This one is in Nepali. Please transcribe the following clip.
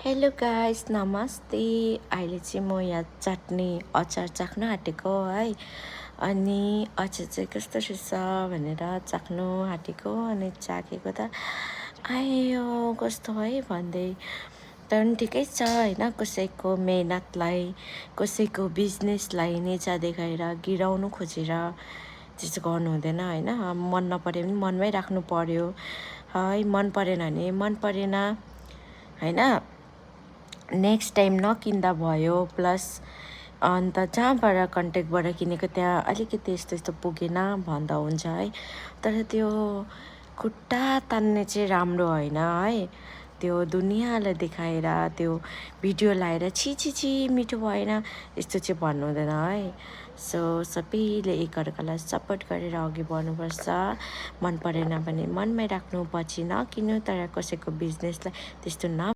हेलो गाइस, नमस्ते। अहिले चाहिँ म यहाँ चट्नी अचार चाख्न आँटेको है। अनि अचार चाहिँ कस्तो रहेछ भनेर चाख्नु आँटेको। अनि चाखेको त आयो कस्तो है भन्दै। तर पनि ठिकै छ होइन। कसैको मेहनतलाई, कसैको बिजनेसलाई निचा देखाएर गिराउनु खोजेर त्यस्तो गर्नु हुँदैन होइन। मन नपऱ्यो भने मनमै राख्नु पर्यो है। मन परेन भने मन परेन होइन। नेक्स्ट टाइम नकिन्दा भयो। प्लस अन्त जहाँबाट कन्ट्याक्टबाट किनेको त्यहाँ अलिकति यस्तो यस्तो पुगेन भन्दा हुन्छ है। तर त्यो खुट्टा तान्ने चाहिँ राम्रो होइन है। त्यो दुनियाँलाई देखाएर त्यो भिडियो लाएर छि छि छि मिठो भएन यस्तो चाहिँ भन्नु हुँदैन है। सो सबैले एकअर्कालाई सपोर्ट गरेर अघि बढ्नुपर्छ। मन परेन भने मनमै राख्नु, पछि नकिन्नु। तर कसैको बिजनेसलाई त्यस्तो